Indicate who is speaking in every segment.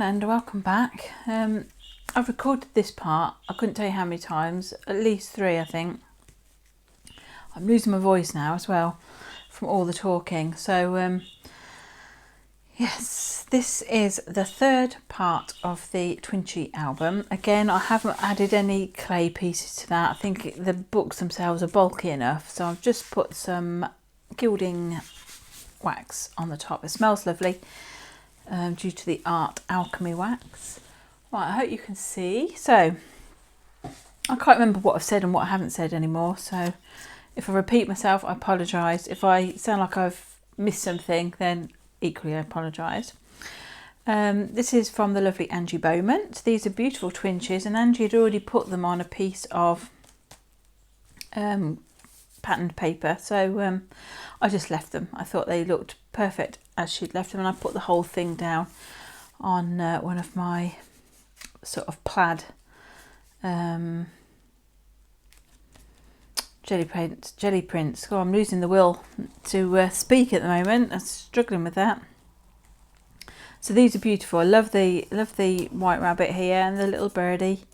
Speaker 1: everyone and welcome back. I've recorded this part, I couldn't tell you how many times, at least 3 I think. I'm losing my voice now as well from all the talking. So yes, this is the 3rd part of the Twinchie album. Again, I haven't added any clay pieces to that. I think the books themselves are bulky enough, so I've just put some gilding wax on the top. It smells lovely. Due to the Art Alchemy wax. Right, I hope you can see. So, I can't remember what I've said and what I haven't said anymore. So, if I repeat myself, I apologise. If I sound like I've missed something, then equally I apologise. This is from the lovely Angie Bowman. These are beautiful Twinchies, and Angie had already put them on a piece of patterned paper. So, I just left them. I thought they looked perfect as she'd left them, and I put the whole thing down on one of my sort of plaid jelly prints. Oh, I'm losing the will to speak at the moment. I'm struggling with that. So these are beautiful. I love the white rabbit here and the little birdie.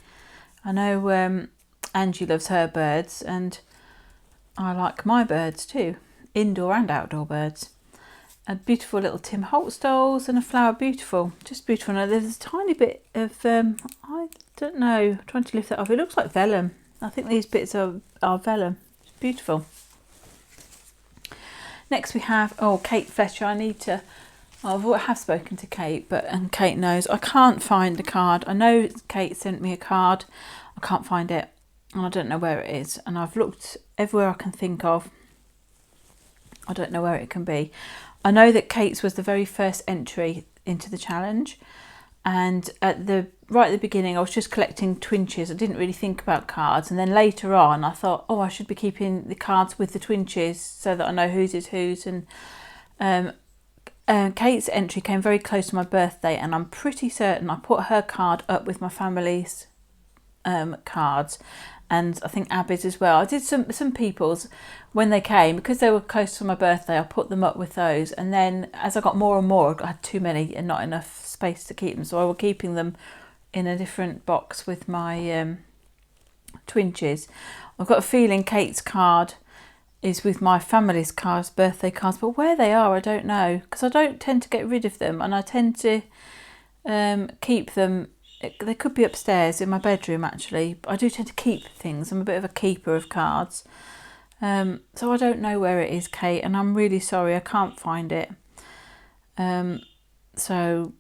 Speaker 1: I know Angie loves her birds, and I like my birds too, indoor and outdoor birds. A beautiful little Tim Holtz dolls and a flower, beautiful, just beautiful. Now there's a tiny bit of, I don't know, trying to lift that off. It looks like vellum. I think these bits are vellum. It's beautiful. Next we have, Kate Fletcher. I have spoken to Kate, and Kate knows. I can't find the card. I know Kate sent me a card. I can't find it, and I don't know where it is. And I've looked everywhere I can think of. I don't know where it can be. I know that Kate's was the very first entry into the challenge, and right at the beginning I was just collecting Twinchies. I didn't really think about cards, and then later on I thought, I should be keeping the cards with the Twinchies so that I know whose is whose. And Kate's entry came very close to my birthday, and I'm pretty certain I put her card up with my family's cards, and I think Abby's as well. I did some people's when they came, because they were close to my birthday. I put them up with those, and then as I got more and more, I had too many and not enough space to keep them, so I was keeping them in a different box with my Twinchies. I've got a feeling Kate's card is with my family's cards, birthday cards, but where they are I don't know, because I don't tend to get rid of them, and I tend to keep them. They could be upstairs in my bedroom actually, but I do tend to keep things. I'm a bit of a keeper of cards. So I don't know where it is, Kate, and I'm really sorry I can't find it. So,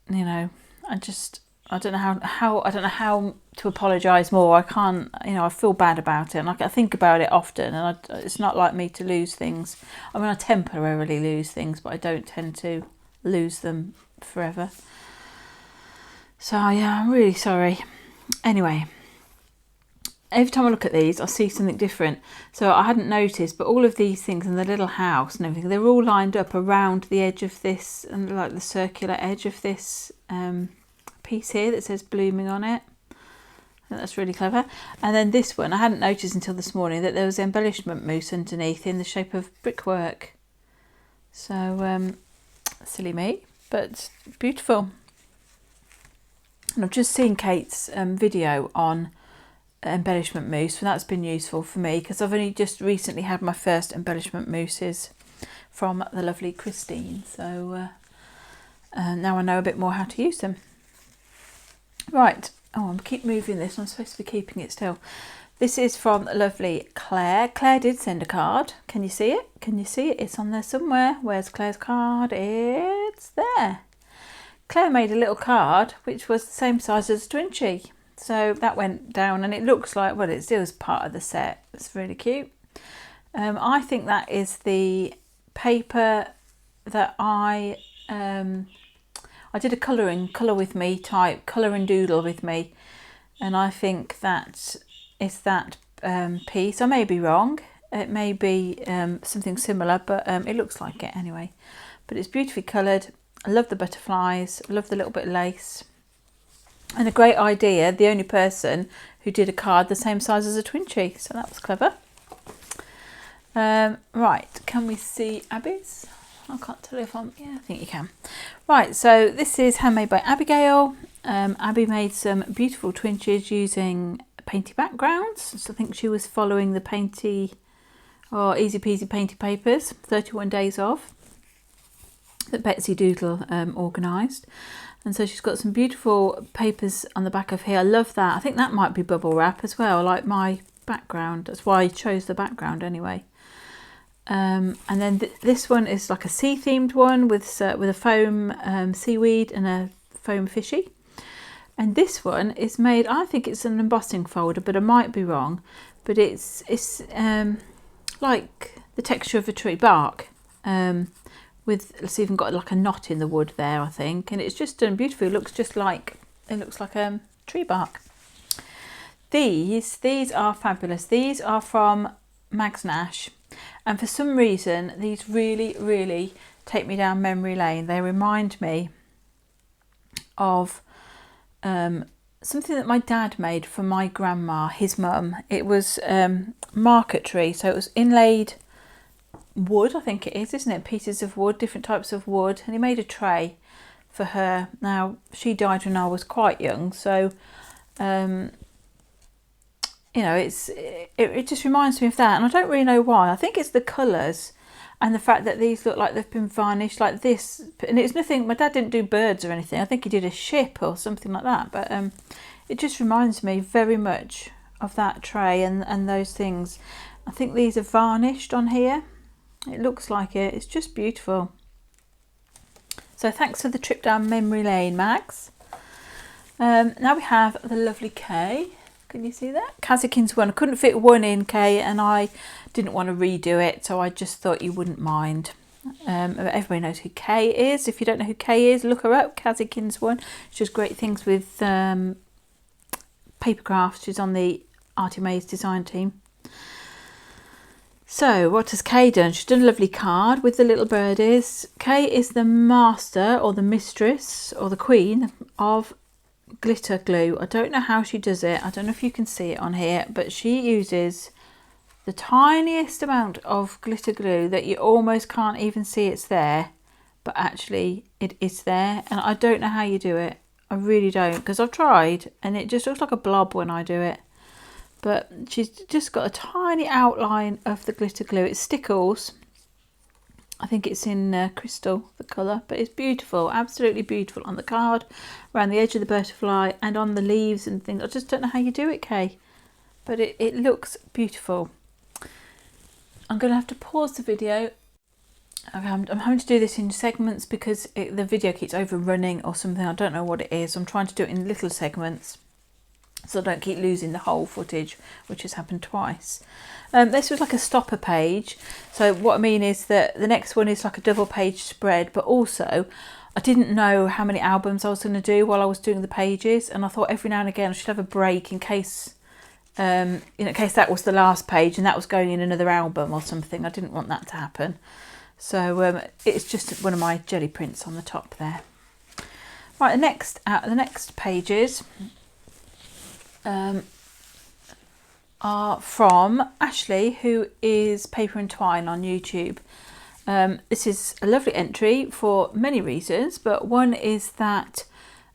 Speaker 1: you know, I don't know how to apologise more. I can't, I feel bad about it, and I think about it often, and it's not like me to lose things. I mean, I temporarily lose things, but I don't tend to lose them forever. So yeah, I'm really sorry. Anyway, every time I look at these, I see something different. So I hadn't noticed, but all of these things in the little house and everything, they're all lined up around the edge of this, and like the circular edge of this piece here that says blooming on it. I think that's really clever. And then this one, I hadn't noticed until this morning that there was embellishment mousse underneath in the shape of brickwork. So silly me, but beautiful. And I've just seen Kate's video on embellishment mousse, and that's been useful for me because I've only just recently had my first embellishment mousses from the lovely Christine. So now I know a bit more how to use them. Right, I'm keep moving this. I'm supposed to be keeping it still. This is from the lovely Claire. Claire did send a card. Can you see it? Can you see it? It's on there somewhere. Where's Claire's card? It's there. Claire made a little card which was the same size as a Twinchie, so that went down, and it looks like, well, it still is part of the set. It's really cute. I think that is the paper that I did a colour with me type, colour and doodle with me, and I think that is that piece. I may be wrong. It may be something similar, but it looks like it anyway. But it's beautifully coloured. I love the butterflies, I love the little bit of lace, and a great idea, the only person who did a card the same size as a Twinchie, so that was clever. Right, can we see Abby's? I can't tell if I'm, yeah, I think you can. Right, so this is handmade by Abigail. Abby made some beautiful twinches using painty backgrounds. So I think she was following the painty, or Easy Peasy Painty Papers, 31 Days Of, that Betsy Doodle organised. And so she's got some beautiful papers on the back of here. I love that. I think that might be bubble wrap as well, like my background. That's why I chose the background anyway. And then this one is like a sea themed one with a foam seaweed and a foam fishy. And this one is made, I think it's an embossing folder, but I might be wrong. But it's like the texture of a tree bark. It's even got like a knot in the wood there, I think, and it's just done beautifully. It looks like tree bark. These are fabulous. These are from Mags Nash, and for some reason these really take me down memory lane. They remind me of something that my dad made for my grandma, his mum. It was marquetry, so it was inlaid wood, I think it is, isn't it? Pieces of wood, different types of wood, and he made a tray for her. Now she died when I was quite young, so you know, it just reminds me of that, and I don't really know why. I think it's the colours and the fact that these look like they've been varnished like this, and it's nothing. My dad didn't do birds or anything. I think he did a ship or something like that, but it just reminds me very much of that tray and those things. I think these are varnished on here. It looks like it. It's just beautiful. So thanks for the trip down memory lane, Mags. Now we have the lovely Kay. Can you see that? Kazakins one. I couldn't fit one in, Kay, and I didn't want to redo it, so I just thought you wouldn't mind. Everybody knows who Kay is. If you don't know who Kay is, look her up. Kazakins one. She does great things with paper crafts. She's on the Artie Mays design team. So what has Kay done? She's done a lovely card with the little birdies. Kay is the master or the mistress or the queen of glitter glue. I don't know how she does it. I don't know if you can see it on here, but she uses the tiniest amount of glitter glue that you almost can't even see it's there, but actually it is there. And I don't know how you do it. I really don't, because I've tried and it just looks like a blob when I do it. But she's just got a tiny outline of the glitter glue. It stickles. I think it's in crystal, the colour, but it's beautiful, absolutely beautiful on the card, around the edge of the butterfly and on the leaves and things. I just don't know how you do it, Kay, but it looks beautiful. I'm going to have to pause the video. I'm having to do this in segments because the video keeps overrunning or something. I don't know what it is. I'm trying to do it in little segments, so I don't keep losing the whole footage, which has happened twice. This was like a stopper page. So what I mean is that the next one is like a double page spread, but also I didn't know how many albums I was going to do while I was doing the pages, and I thought every now and again I should have a break in case in case that was the last page and that was going in another album or something. I didn't want that to happen. So it's just one of my jelly prints on the top there. Right, the next pages are from Ashley, who is Paper and Twine on YouTube. This is a lovely entry for many reasons, but one is that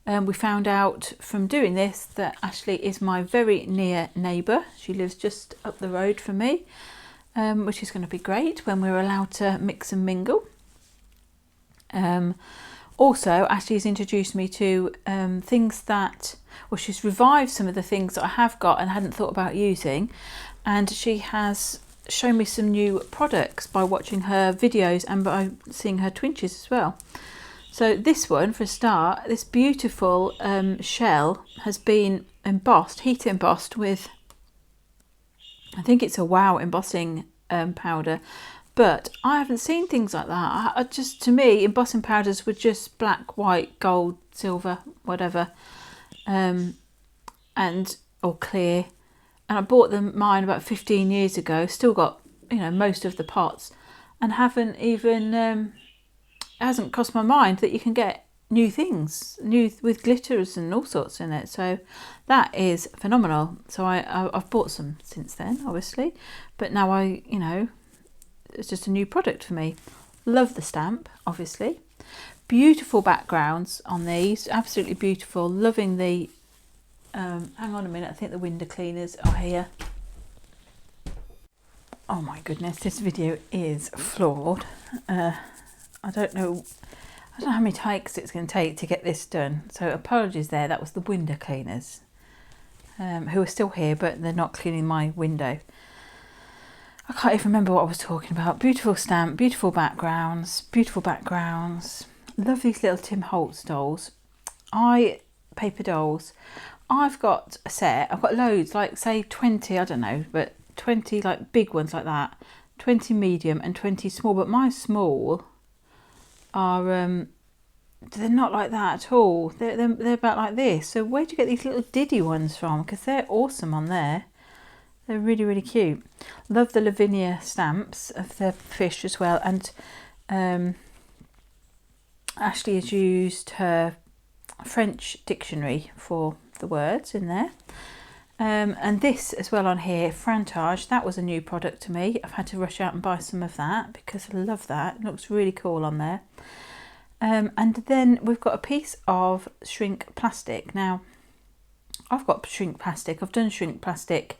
Speaker 1: we found out from doing this that Ashley is my very near neighbour. She lives just up the road from me, which is going to be great when we're allowed to mix and mingle. Also, Ashley's introduced me to things that, well, she's revived some of the things that I have got and hadn't thought about using, and she has shown me some new products by watching her videos and by seeing her Twinches as well. So this one, for a start, this beautiful shell has been embossed, heat embossed with, I think it's a Wow embossing powder. But I haven't seen things like that. To me, embossing powders were just black, white, gold, silver, whatever, or clear. And I bought mine about 15 years ago. Still got, most of the pots, and haven't even. It hasn't crossed my mind that you can get new things, with glitters and all sorts in it. So that is phenomenal. So I've bought some since then, obviously, but now it's just a new product for me. Love the stamp, obviously. Beautiful backgrounds on these, absolutely beautiful. Loving the, hang on a minute, I think the window cleaners are here. Oh my goodness, this video is flawed. I don't know how many takes it's going to take to get this done. So apologies there, that was the window cleaners, who are still here, but they're not cleaning my window. I can't even remember what I was talking about. Beautiful stamp, beautiful backgrounds, beautiful backgrounds. Love these little Tim Holtz dolls. Paper dolls. I've got a set, I've got loads, like say 20, I don't know, but 20 like big ones like that, 20 medium and 20 small, but my small are, they're not like that at all. They're about like this. So where do you get these little diddy ones from? Because they're awesome on there. They're really, really cute. Love the Lavinia stamps of the fish as well. And Ashley has used her French dictionary for the words in there. And this as well on here, Frantage, that was a new product to me. I've had to rush out and buy some of that because I love that. It looks really cool on there. And then we've got a piece of shrink plastic. Now, I've got shrink plastic. I've done shrink plastic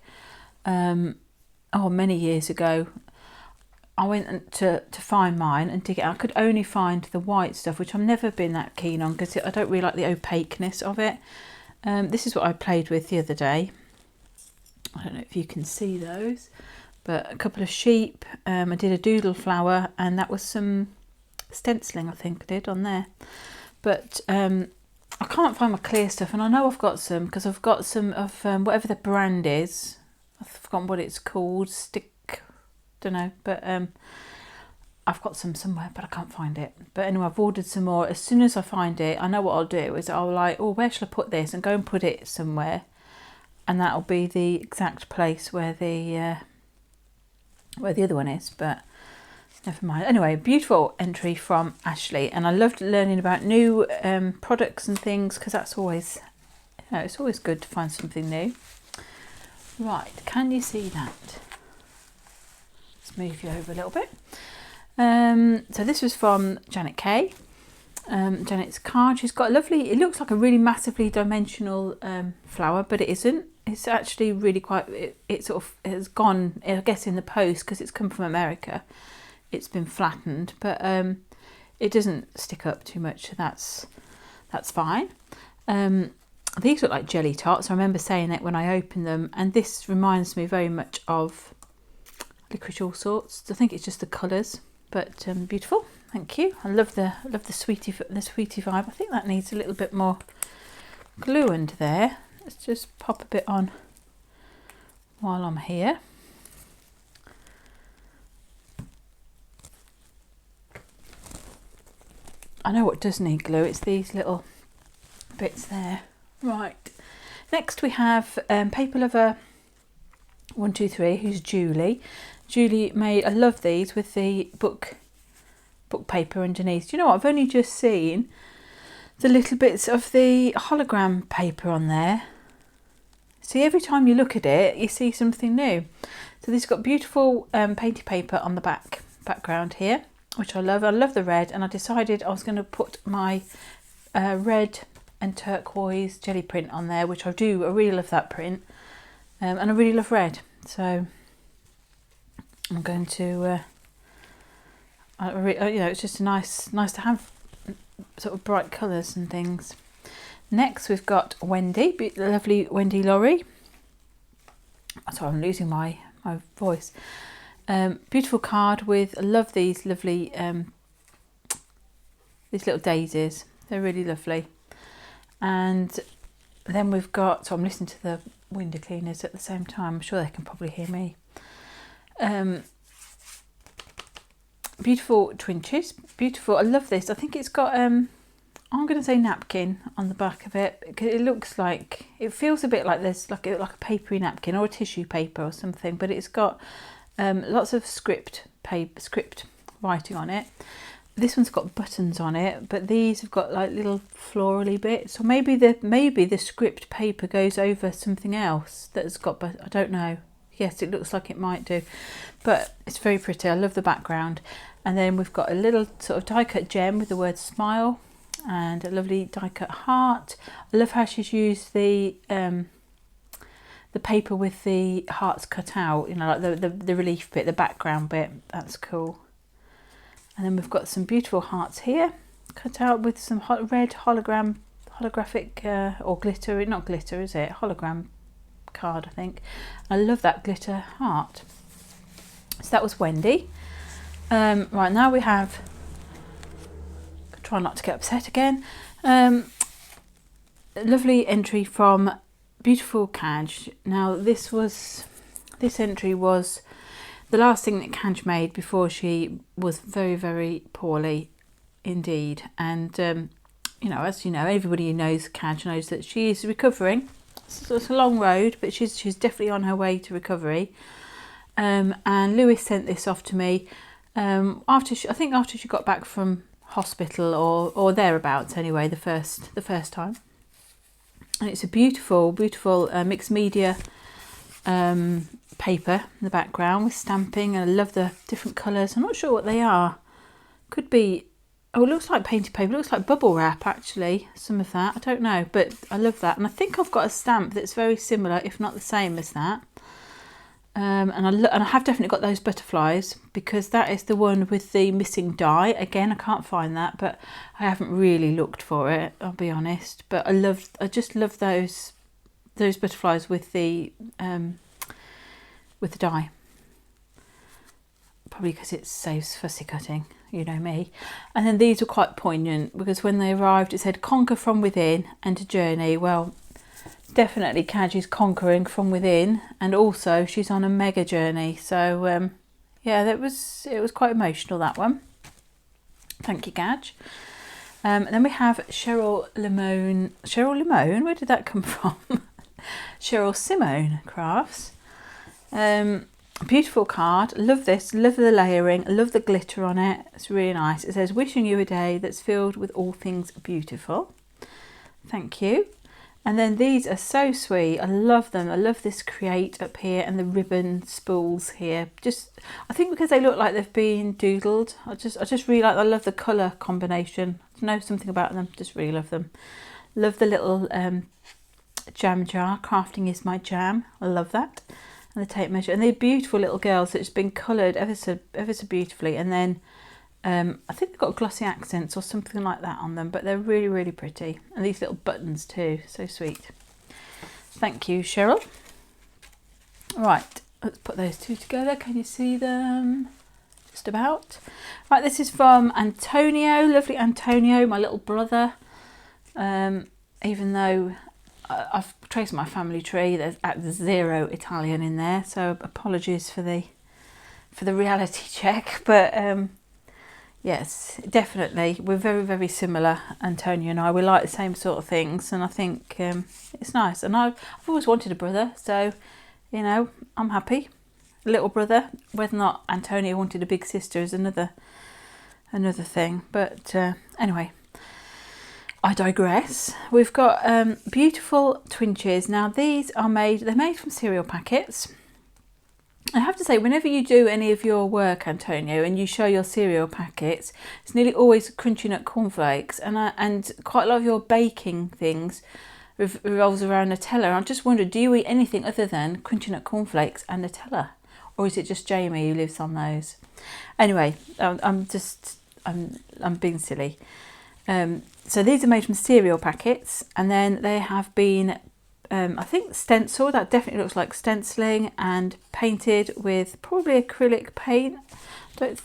Speaker 1: many years ago. I went to find mine and dig it. I could only find the white stuff, which I've never been that keen on because I don't really like the opaqueness of it. This is what I played with the other day. I don't know if you can see those, but a couple of sheep. I did a doodle flower, and that was some stenciling I think I did on there. But I can't find my clear stuff, and I know I've got some because I've got some of whatever the brand is. I've forgotten what it's called. Don't know, but I've got some somewhere, but I can't find it. But anyway, I've ordered some more. As soon as I find it, I know what I'll do is I'll like, oh, where shall I put this, and go and put it somewhere, and that'll be the exact place where the other one is. But never mind. Anyway, beautiful entry from Ashley, and I loved learning about new products and things because that's always, it's always good to find something new. Right, can you see that? Let's move you over a little bit. So this was from Janet Kay. Janet's card. She's got a lovely, it looks like a really massively dimensional flower, but it isn't. It's actually really quite, it sort of has gone, I guess in the post, because it's come from America, it's been flattened, but it doesn't stick up too much, so that's fine. These look like jelly tots. I remember saying it when I opened them, and this reminds me very much of Licorice All Sorts. I think it's just the colours, but beautiful. Thank you. I love the sweetie vibe. I think that needs a little bit more glue under there. Let's just pop a bit on while I'm here. I know what does need glue. It's these little bits there. Right. Next we have Paper Lover 123, who's Julie. Julie made, I love these with the book paper underneath. Do you know what? I've only just seen the little bits of the hologram paper on there. See, every time you look at it, you see something new. So this has got beautiful painted paper on the background here, which I love. I love the red, and I decided I was going to put my red and turquoise jelly print on there, which I do. I really love that print, and I really love red. So I'm going to, it's just nice to have sort of bright colours and things. Next we've got Wendy, the lovely Wendy Laurie. Sorry, I'm losing my voice. Beautiful card with, I love these lovely, these little daisies. They're really lovely. And then we've got, so I'm listening to the window cleaners at the same time. I'm sure they can probably hear me. Beautiful Twinchies. Beautiful. I love this. I think it's got, I'm going to say napkin on the back of it, because it looks like, it feels a bit like this, like a papery napkin or a tissue paper or something, but it's got lots of script writing on it. This one's got buttons on it, but these have got like little florally bits. So maybe the script paper goes over something else that's got, but I don't know. Yes, it looks like it might do, but it's very pretty. I love the background. And then we've got a little sort of die cut gem with the word smile and a lovely die cut heart. I love how she's used the paper with the hearts cut out, you know, like the relief bit, the background bit. That's cool. And then we've got some beautiful hearts here, cut out with some red holographic or glitter, not glitter is it, hologram card I think. I love that glitter heart. So that was Wendy. Right, now we have, try not to get upset again, a lovely entry from Beautiful Cadge. Now this entry was the last thing that Cadge made before she was very, very poorly indeed. And you know, as you know, everybody who knows Cadge knows that she is recovering. So it's a long road, but she's definitely on her way to recovery. And Lewis sent this off to me after she got back from hospital or thereabouts anyway, the first time. And it's a beautiful mixed media paper in the background with stamping, and I love the different colours. I'm not sure what they are. Could be, oh, it looks like painted paper. It looks like bubble wrap actually, some of that. I don't know, but I love that. And I think I've got a stamp that's very similar, if not the same as that. And I have definitely got those butterflies, because that is the one with the missing die. Again, I can't find that, but I haven't really looked for it, I'll be honest. But I just love those butterflies with the die. Probably because it saves fussy cutting, you know me. And then these were quite poignant, because when they arrived it said conquer from within and a journey. Well, definitely Cadge is conquering from within, and also she's on a mega journey. So yeah, it was quite emotional, that one. Thank you, Cadge. And then we have Cheryl Limone, where did that come from? Cheryl Simone Crafts. Beautiful card, love this, love the layering, love the glitter on it, it's really nice. It says wishing you a day that's filled with all things beautiful. Thank you. And then these are so sweet, I love them. I love this create up here and the ribbon spools here. I think because they look like they've been doodled. I just really like, I love the colour combination. I know something about them, just really love them. Love the little jam jar, crafting is my jam, I love that. And the tape measure, and they're beautiful little girls that's been coloured ever so beautifully. And then I think they've got glossy accents or something like that on them, but they're really, really pretty. And these little buttons too, so sweet. Thank you, Cheryl. Right, let's put those two together. Can you see them? Just about. Right, this is from Antonio, lovely Antonio, my little brother. Even though I've traced my family tree, there's zero Italian in there, so apologies for the reality check. But yes, definitely we're very, very similar, Antonio and I. We like the same sort of things, and I think it's nice. And I've always wanted a brother, so you know, I'm happy. A little brother. Whether or not Antonio wanted a big sister is another thing. But anyway, I digress. We've got beautiful Twinchies. Now these are they're made from cereal packets. I have to say, whenever you do any of your work, Antonio, and you show your cereal packets, it's nearly always crunchy nut cornflakes, and quite a lot of your baking things revolves around Nutella. And I just wondered, do you eat anything other than crunchy nut cornflakes and Nutella, or is it just Jamie who lives on those? Anyway, I'm being silly. So these are made from cereal packets, and then they have been, I think, stenciled. That definitely looks like stenciling, and painted with probably acrylic paint. Don't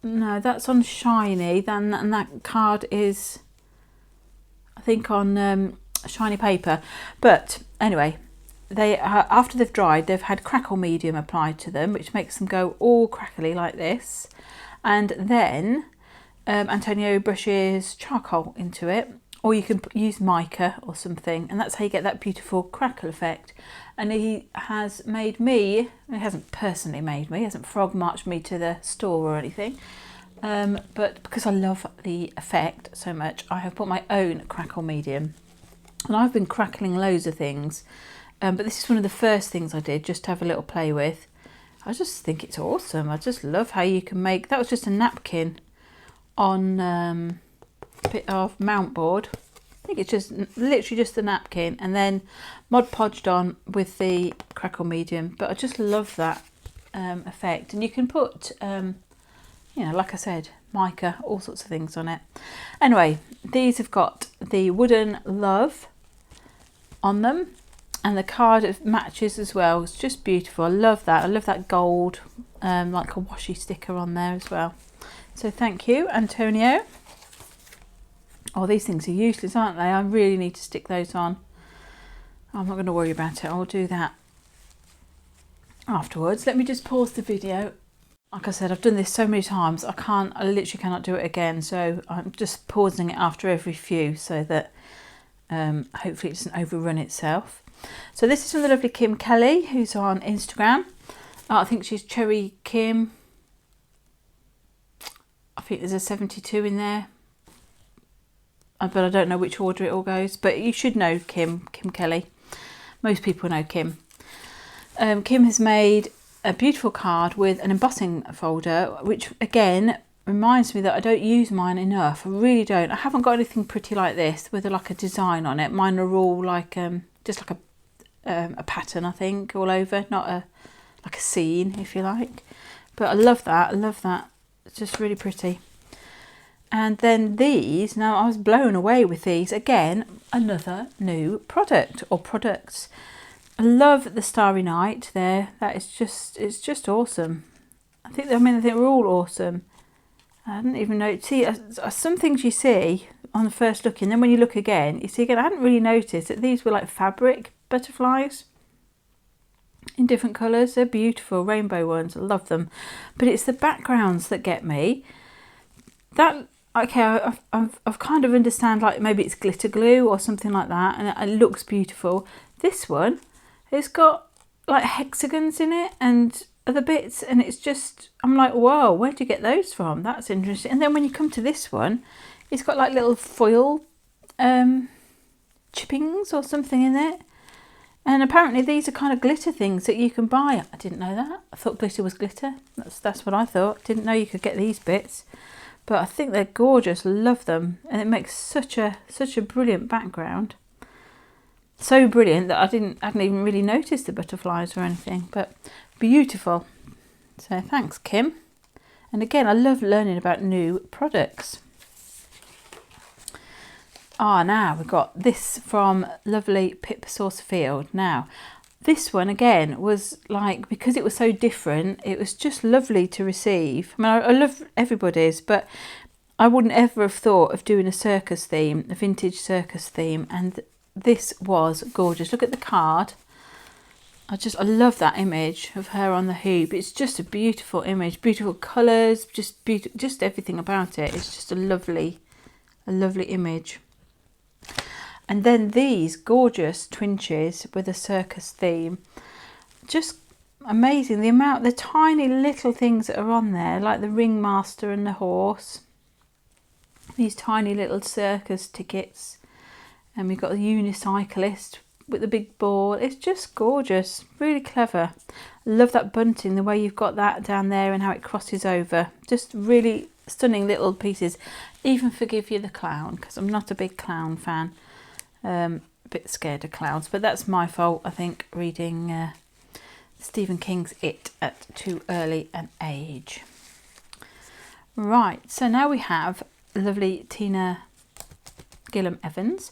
Speaker 1: know. That's on shiny. And that card is, I think, on shiny paper. But anyway, they after they've dried, they've had crackle medium applied to them, which makes them go all crackly like this, and then Antonio brushes charcoal into it, or you can use mica or something, and that's how you get that beautiful crackle effect. And he has made me, he hasn't personally made me, he hasn't frog marched me to the store or anything, but because I love the effect so much, I have put my own crackle medium, and I've been crackling loads of things but this is one of the first things I did, just to have a little play with. I just think it's awesome. I just love how you can make, that was just a napkin on a bit of mount board. I think it's just literally just a napkin, and then Mod Podged on with the crackle medium. But I just love that effect. And you can put, you know, like I said, mica, all sorts of things on it. Anyway, these have got the wooden love on them, and the card matches as well. It's just beautiful. I love that. I love that gold, like a washi sticker on there as well. So thank you, Antonio. Oh, these things are useless, aren't they? I really need to stick those on. I'm not going to worry about it. I'll do that afterwards. Let me just pause the video. Like I said, I've done this so many times. I literally cannot do it again. So I'm just pausing it after every few so that hopefully it doesn't overrun itself. So this is from the lovely Kim Kelly, who's on Instagram. I think she's Cherry Kim. I think there's a 72 in there. But I don't know which order it all goes. But you should know Kim Kelly. Most people know Kim. Kim has made a beautiful card with an embossing folder, which again reminds me that I don't use mine enough. I really don't. I haven't got anything pretty like this with like a design on it. Mine are all like just like a pattern, I think, all over, not like a scene, if you like. But I love that. I love that. It's just really pretty. And then these, now I was blown away with these. Again, another new product or products. I love the Starry Night there. That is just, it's just awesome. I think we're all awesome. I didn't even know. See, some things you see on the first look, and then when you look again, you see again, I hadn't really noticed that these were like fabric butterflies in different colours. They're beautiful, rainbow ones. I love them. But it's the backgrounds that get me. That, okay, I've kind of understand, like maybe it's glitter glue or something like that, and it looks beautiful. This one, it's got like hexagons in it and other bits, and it's just, I'm like, whoa, where'd you get those from? That's interesting. And then when you come to this one, it's got like little foil chippings or something in it. And apparently these are kind of glitter things that you can buy. I didn't know that. I thought glitter was glitter. That's what I thought. Didn't know you could get these bits. But I think they're gorgeous. Love them. And it makes such a brilliant background. So brilliant that I hadn't even really noticed the butterflies or anything. But beautiful. So thanks, Kim. And again, I love learning about new products. Now we've got this from lovely Pip Saucefield. Now, this one again was like, because it was so different, it was just lovely to receive. I mean, I love everybody's, but I wouldn't ever have thought of doing a circus theme, a vintage circus theme, and this was gorgeous. Look at the card. I love that image of her on the hoop. It's just a beautiful image, beautiful colours, just everything about it. It's just a lovely image. And then these gorgeous Twinchies with a circus theme. Just amazing. The tiny little things that are on there, like the ringmaster and the horse. These tiny little circus tickets. And we've got the unicyclist with the big ball. It's just gorgeous. Really clever. I love that bunting, the way you've got that down there and how it crosses over. Just really stunning little pieces. Even forgive you the clown, because I'm not a big clown fan. A bit scared of clowns, but that's my fault, I think, reading Stephen King's It at too early an age. Right, so now we have lovely Tina Gillum Evans.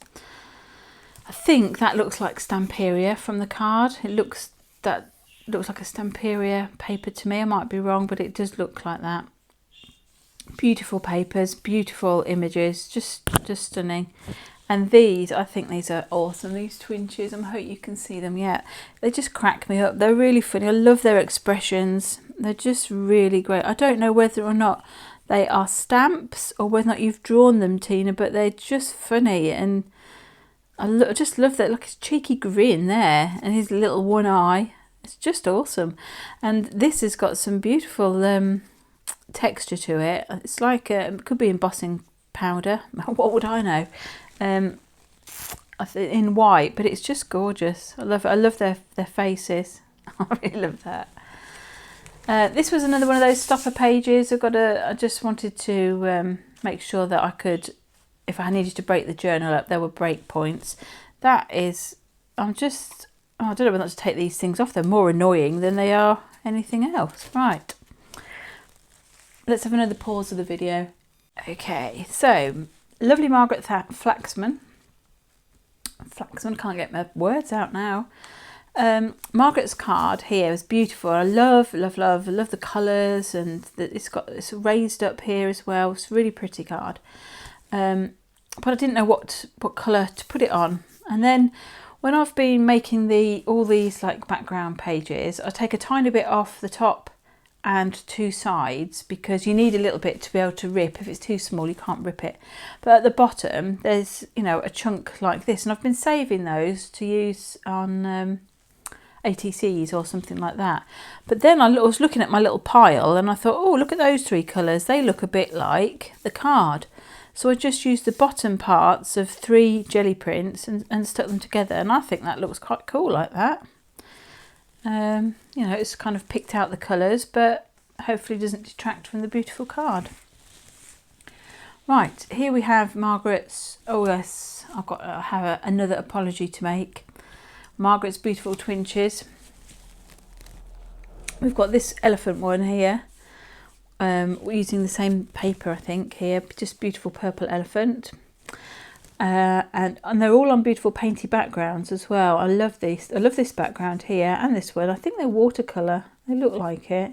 Speaker 1: I think that looks like Stamperia from the card. That looks like a Stamperia paper to me. I might be wrong, but it does look like that. Beautiful papers, beautiful images, just stunning. And these, I think these are awesome. These Twinchies, I hope you can see them yet. They just crack me up. They're really funny. I love their expressions. They're just really great. I don't know whether or not they are stamps or whether or not you've drawn them, Tina, but they're just funny. And I just love that. Look, his cheeky grin there and his little one eye. It's just awesome. And this has got some beautiful texture to it. It's like, it could be embossing powder. What would I know? in white, but it's just gorgeous. I love it. I love their faces. I really love that. This was another one of those stopper pages. I just wanted to make sure that I could, if I needed to break the journal up, there were break points. That is, I don't know whether to take these things off. They're more annoying than they are anything else. Right. Let's have another pause of the video. Okay, so lovely Margaret Flaxman. Can't get my words out now. Margaret's card here is beautiful. I love the colours, and it's raised up here as well. It's a really pretty card. But I didn't know what colour to put it on. And then when I've been making all these like background pages, I take a tiny bit off the top and two sides, because you need a little bit to be able to rip. If it's too small, you can't rip it. But at the bottom, there's, you know, a chunk like this, and I've been saving those to use on ATCs or something like that. But then I was looking at my little pile and I thought, oh, look at those three colours. They look a bit like the card. So I just used the bottom parts of 3 jelly prints and stuck them together, and I think that looks quite cool like that. You know, it's kind of picked out the colours, but hopefully doesn't detract from the beautiful card. Right, here we have Margaret's, oh yes, I have another apology to make. Margaret's beautiful Twinchies. We've got this elephant one here. We're using the same paper, I think, here, just beautiful purple elephant. And they're all on beautiful painty backgrounds as well. I love these. I love this background here and this one. I think they're watercolour. They look like it.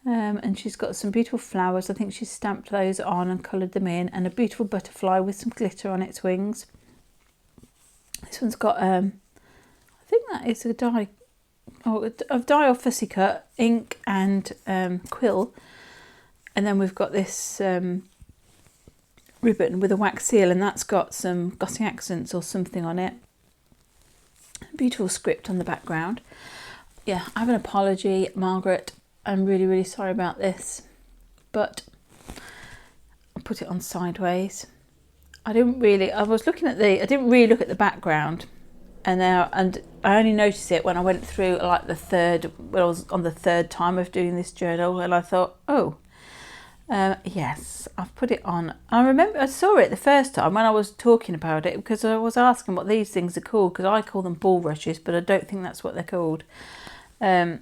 Speaker 1: And she's got some beautiful flowers. I think she's stamped those on and coloured them in, and a beautiful butterfly with some glitter on its wings. This one's got I think that is a dye or fussy cut, ink and quill. And then we've got this ribbon with a wax seal, and that's got some glossy accents or something on it. Beautiful script on the background. Yeah, I have an apology, Margaret. I'm really sorry about this, but I'll put it on sideways. I didn't really look at the background, and I only noticed it when I went through like when I was on the third time of doing this journal, and I thought, oh, yes, I've put it on. I remember I saw it the first time when I was talking about it, because I was asking what these things are called, because I call them bulrushes, but I don't think that's what they're called. And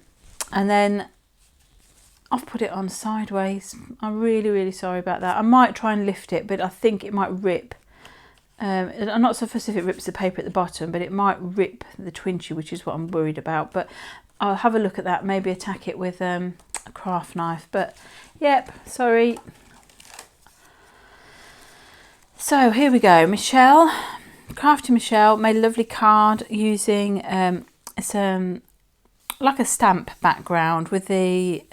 Speaker 1: then I've put it on sideways. I'm really sorry about that. I might try and lift it, but I think it might rip. I'm not so fussed if it rips the paper at the bottom, but it might rip the Twinchie, which is what I'm worried about. But I'll have a look at that, maybe attack it with a craft knife. But yep, sorry. So here we go. Michelle, Crafty Michelle made a lovely card using it's like a stamp background with the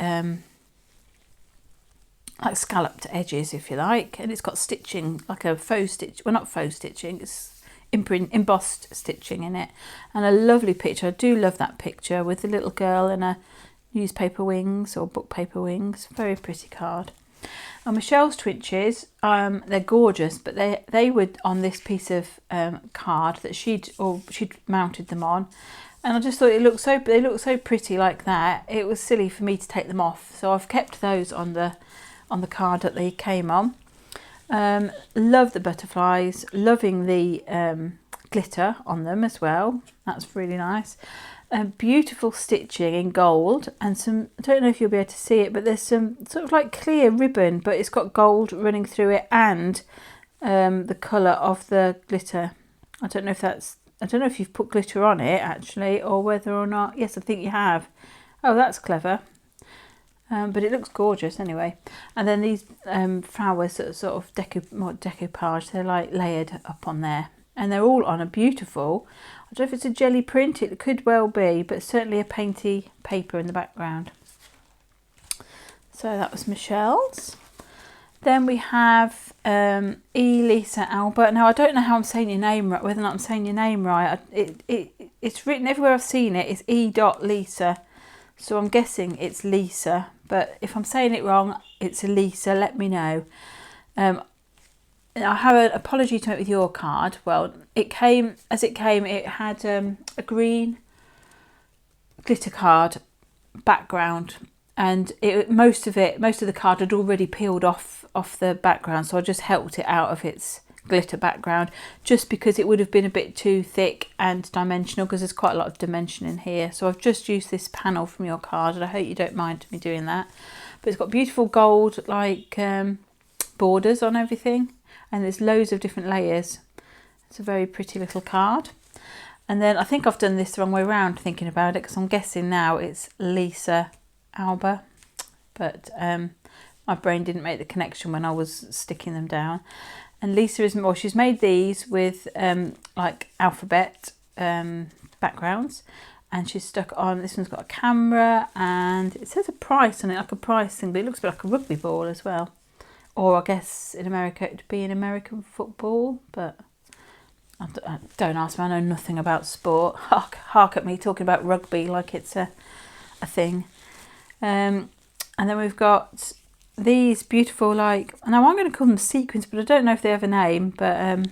Speaker 1: like scalloped edges, if you like, and it's got stitching, like a faux stitch, well, not faux stitching, it's embossed stitching in it, and a lovely picture. I do love that picture with the little girl in a newspaper wings or book paper wings. Very pretty card. And Michelle's Twinchies, they're gorgeous, but they were on this piece of card that she'd mounted them on, and I just thought they looked so pretty like that. It was silly for me to take them off, so I've kept those on the card that they came on. Love the butterflies, loving the glitter on them as well. That's really nice. Beautiful stitching in gold, and some, I don't know if you'll be able to see it, but there's some sort of like clear ribbon, but it's got gold running through it, and the colour of the glitter. I don't know if you've put glitter on it actually, or whether or not, yes, I think you have. Oh, that's clever. But it looks gorgeous anyway. And then these flowers that are sort of decoupage, they're like layered up on there. And they're all on a beautiful, I don't know if it's a jelly print, it could well be, but certainly a painty paper in the background. So that was Michelle's. Then we have Elisa Albert. Now I don't know how I'm saying your name right, whether or not I'm saying your name right. It's written everywhere I've seen it, it's E.Lisa. So I'm guessing it's Lisa, but if I'm saying it wrong, it's Elisa, let me know. I have an apology to make with your card. Well, it came, it had a green glitter card background, and most of the card had already peeled off the background, so I just helped it out of its glitter background, just because it would have been a bit too thick and dimensional, because there's quite a lot of dimension in here. So I've just used this panel from your card, and I hope you don't mind me doing that. But it's got beautiful gold like borders on everything, and there's loads of different layers. It's a very pretty little card. And then I think I've done this the wrong way around thinking about it, because I'm guessing now it's Lisa Alba, but my brain didn't make the connection when I was sticking them down. And Lisa is more, she's made these with like alphabet backgrounds, and she's stuck on, this one's got a camera, and it says a price on it, like a price thing, but it looks a bit like a rugby ball as well. Or I guess in America it'd be an American football, but don't ask me, I know nothing about sport. Hark at me talking about rugby like it's a thing. And then we've got these beautiful, like, now I'm going to call them sequins, but I don't know if they have a name, but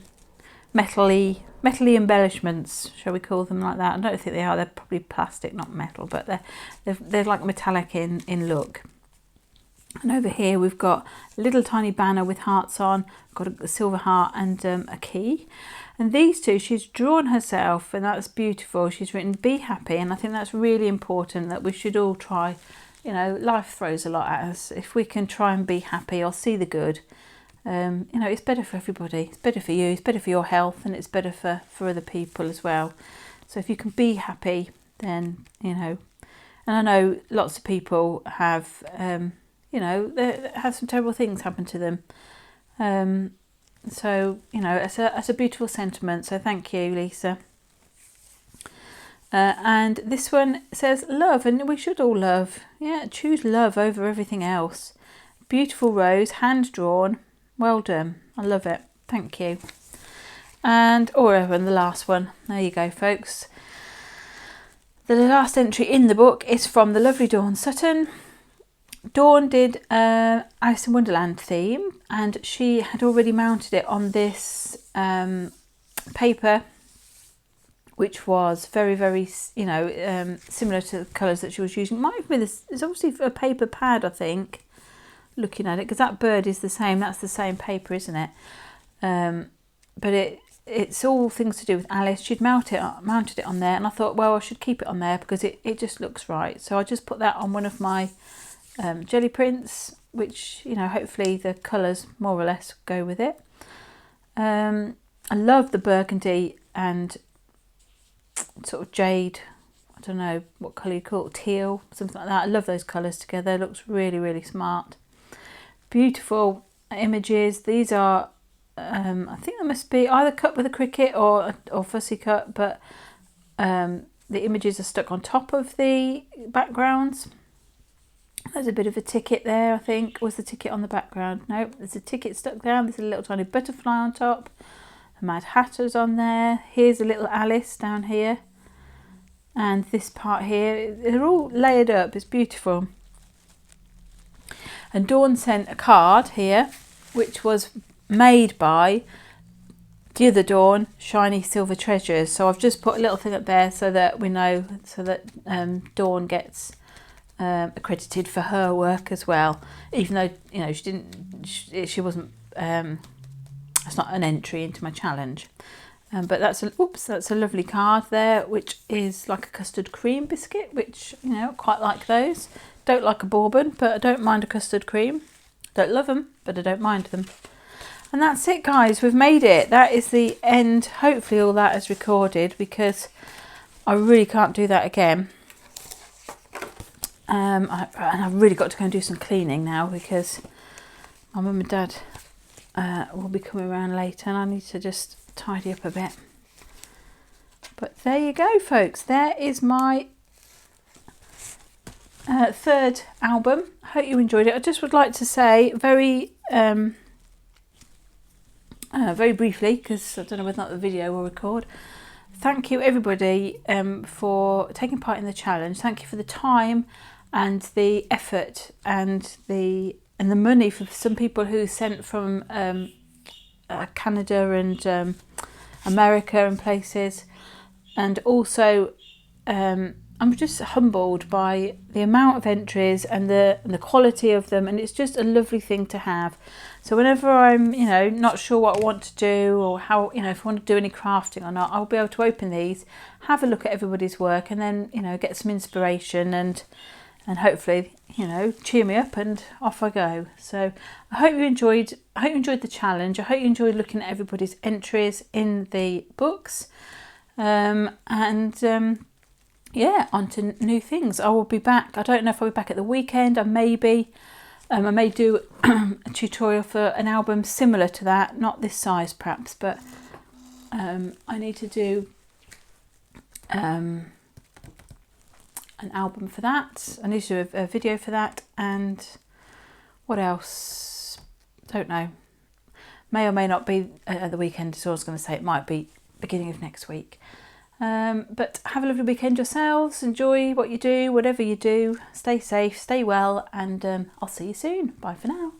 Speaker 1: metally embellishments, shall we call them like that? I don't think they are, they're probably plastic, not metal, but they're like metallic in look. And over here we've got a little tiny banner with hearts on, got a silver heart and a key. And these two she's drawn herself, and that's beautiful. She's written be happy, and I think that's really important, that we should all try, you know, life throws a lot at us. If we can try and be happy or see the good, you know, it's better for everybody. It's better for you, it's better for your health, and it's better for other people as well. So if you can be happy, then, you know, and I know lots of people have you know, they have some terrible things happen to them. So, you know, it's a beautiful sentiment. So thank you, Lisa. And this one says love, and we should all love. Yeah, choose love over everything else. Beautiful rose, hand drawn. Well done. I love it. Thank you. And and the last one. There you go, folks. The last entry in the book is from the lovely Dawn Sutton. Dawn did Alice in Wonderland theme, and she had already mounted it on this paper, which was very, very, you know, similar to the colours that she was using. It might have been this, it's obviously a paper pad, I think, looking at it, because that bird is the same, that's the same paper, isn't it? But it's all things to do with Alice. She'd mounted it on there, and I thought, well, I should keep it on there because it just looks right. So I just put that on one of my jelly prints, which, you know, hopefully the colours more or less go with it. I love the burgundy and sort of jade, I don't know what colour you call it, teal, something like that. I love those colours together. It looks really, really smart. Beautiful images. These are I think they must be either cut with a Cricut or fussy cut, but the images are stuck on top of the backgrounds. There's a bit of a ticket there, I think. Was the ticket on the background? No, there's a ticket stuck down. There's a little tiny butterfly on top. The Mad Hatter's on there. Here's a little Alice down here. And this part here. They're all layered up. It's beautiful. And Dawn sent a card here, which was made by the other Dawn, Shiny Silver Treasures. So I've just put a little thing up there so that we know, so that Dawn gets accredited for her work as well, even though, you know, she wasn't that's not an entry into my challenge, but that's a lovely card there, which is like a custard cream biscuit, which, you know, quite like those. Don't like a bourbon, but I don't mind a custard cream. Don't love them, but I don't mind them. And that's it, guys, we've made it. That is the end. Hopefully all that is recorded, because I really can't do that again. And I've really got to go and do some cleaning now, because my mum and dad will be coming around later, and I need to just tidy up a bit. But there you go, folks. There is my third album. I hope you enjoyed it. I just would like to say very briefly, because I don't know whether or not the video will record, thank you everybody for taking part in the challenge. Thank you for the time and the effort and the money for some people who sent from Canada and America and places. And also I'm just humbled by the amount of entries and the quality of them, and it's just a lovely thing to have. So whenever I'm, you know, not sure what I want to do, or how, you know, if I want to do any crafting or not, I'll be able to open these, have a look at everybody's work, and then, you know, get some inspiration and hopefully, you know, cheer me up, and off I go. So I hope you enjoyed the challenge. I hope you enjoyed looking at everybody's entries in the books. Yeah, on to new things. I will be back. I don't know if I'll be back at the weekend. I may be. I may do a tutorial for an album similar to that, not this size perhaps, but I need to do an album for that. I need to do a video for that, and what else? Don't know. May or may not be at the weekend, so I was going to say it might be beginning of next week. But have a lovely weekend yourselves. Enjoy what you do, whatever you do. Stay safe, stay well, and I'll see you soon. Bye for now.